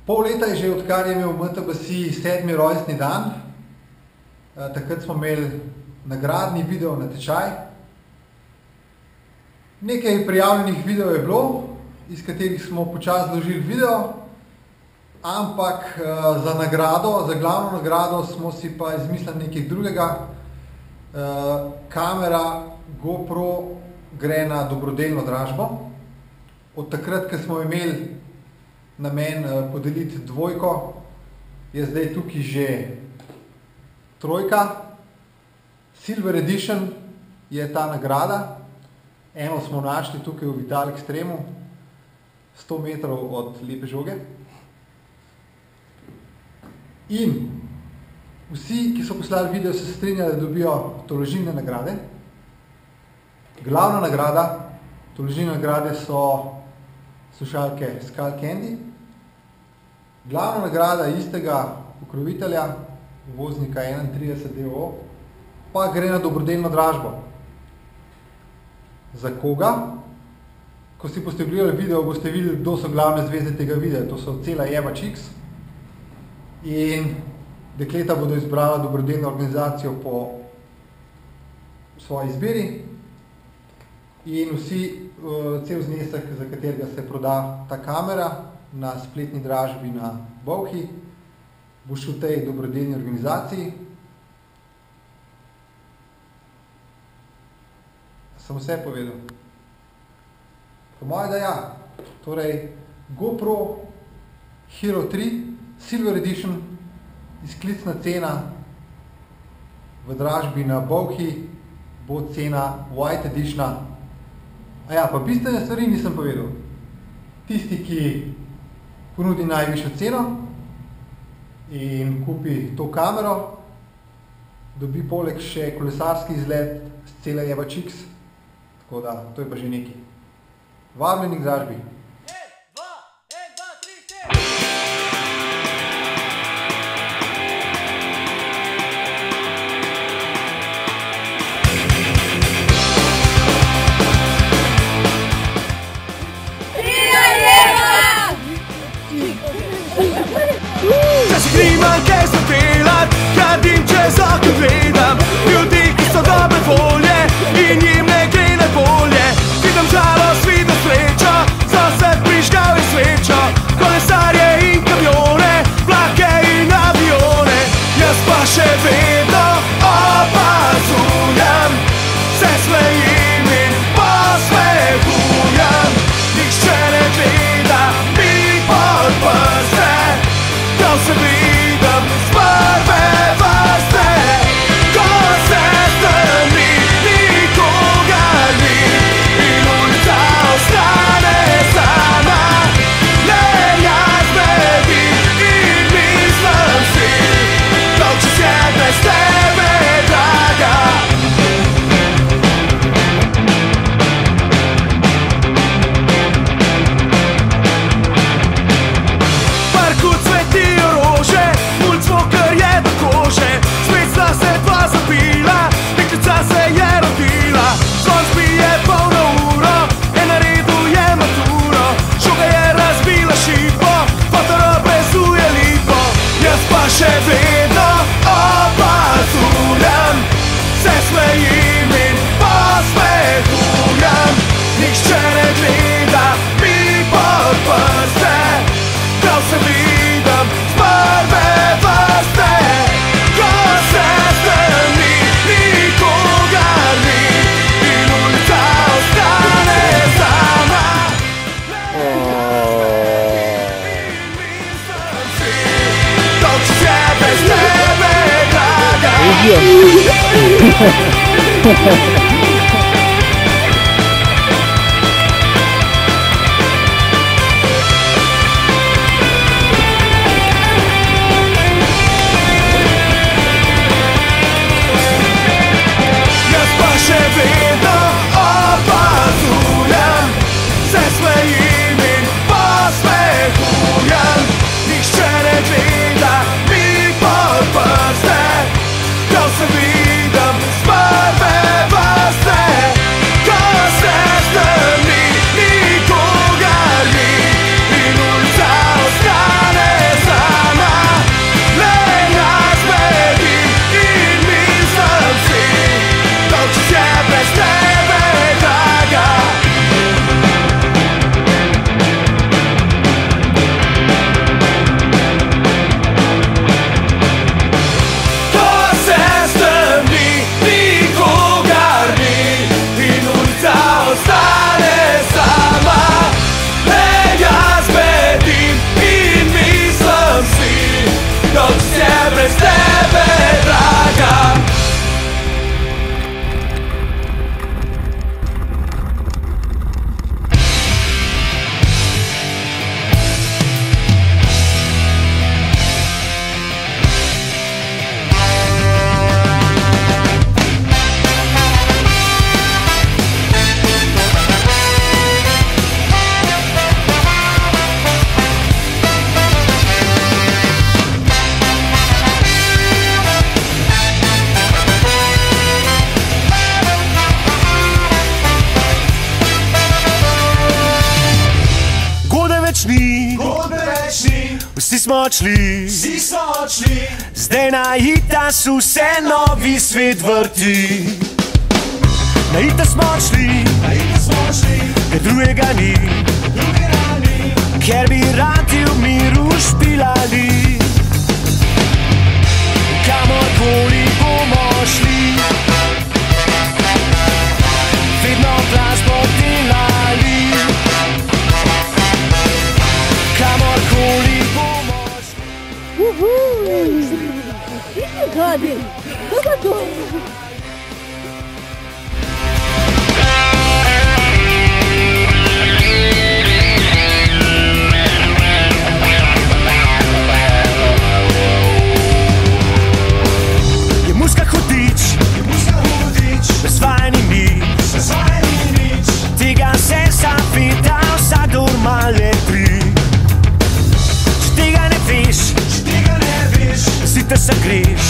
Pol leta je že, odkar je imel MTBC 7. rojstni dan. Takrat smo imeli nagradni video natečaj. Nekaj prijavljenih videov je bilo, iz katerih smo počasi zložili video, ampak za nagrado, za glavno nagrado smo si pa izmislili nekaj drugega. Kamera GoPro gre na dobrodelno dražbo. Od takrat, ko smo imeli namen podeliti dvojko, je zdaj tukaj že trojka. Silver Edition je ta nagrada. Eno smo našli tukaj v Vital Extremu, 100 metrov od Lepe žoge. In vsi, ki so poslali video, se strinjali, da dobijo tolažilne nagrade. Glavna nagrada, tolažilne nagrade so slušalke Skullcandy. Glavna nagrada istega pokrovitelja, uvoznika 31 DO, pa gre na dobrodelno dražbo. Za koga? Ko si boste gledali video, boste videli, kdo so glavne zvezde tega videa. To so Cela Eva Chicks. In dekleta bodo izbrala dobrodelno organizacijo po svoji izbiri. In vsi, cel znesek, za katerega se proda ta kamera na spletni dražbi na Bolhi, bo šel tej dobrodelni organizaciji. Sem vse povedal. Po moje, da ja. Torej, GoPro Hero 3 Silver Edition, izklicna cena v dražbi na Bolhi bo cena White Editiona. A ja, pa bistvene stvari nisem povedal. Tisti, ki ponudi najvišjo ceno in kupi to kamero, dobi poleg še kolesarski izlet s Cela Eva Chicks. Tako da, to je pa že nekaj. Vabljeni k dražbi. Nimam kaj za delat, kadim čez okno gledam ljudi, ki so dobre volje in jim ne gre najbolje. Vidim žalost, vidim srečo, sosed prižgal je svečo, kolesarje in kamione, vlake in avione. Jaz pa še vedno opazujem, se smejim in posmehujem. Nihče ne gleda mi pod prste, ko se vidim z prve vrste. Ko se strmi, nikogar ni in ulica ostane sama. Le jaz bedim in mislim si, dolgčas je brez tebe, draga. Parku cvetijo rože, mulj cvokar je do kože. Spet sta se dva zapila, deklica se je rodila. Zvon zbije polno uro, na redu je maturo. Žoga je razbila šipo, fotor obrezuje lipo. Jaz pa še vedno opazujem, se smejim in posmehujem. Nihče ne gleda mi pod prste, ko se vidim z prve vrste. Ko se strmi, nikogar ni in ulica ostane sama. In mislim si, dolgčas je brez tebe, draga. Jaz pa še vedno opazujem, se smejim in posmehujem. Nihče ne gleda mi pod prste, ko se vidim z prve vrste. vsi smo odšli, zdaj na Itasu se novi svet vrti. Na Itas smo odšli, ker drugega ni, ker bi radi v miru špilali. Kamorkoli bomo šli, vedno glasbo delali. Kamorkoli bomo šli. Hodi, kako to? Bezvajni nič, tega se zaveda vsakdor male pri. Če tega ne veš, si te zagreš,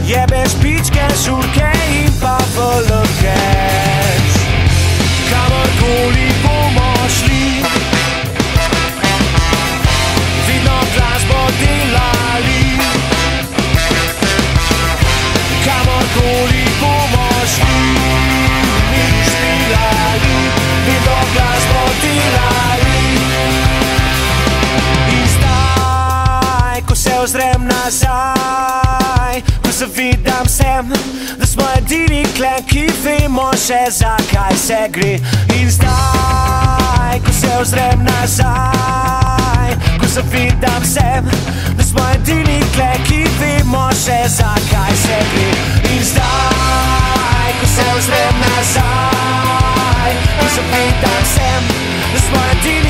jebeš pičke, žurke in pa vlkeš. Kamorkoli bomo šli, vedno glasbo delali. Kamorkoli bomo šli, špilali, vedno glasbo delali. In zdaj, ko se ozrem nazaj, ko zavedam sem, da smo edini klen, ki vemo še zakaj se gre. In zdaj, ko se ozrem nazaj, ko zavedam sem, da smo edini klen, ki vemo še zakaj se gre. In zdaj, ko se ozrem nazaj, ko zavedam sem, da smo edini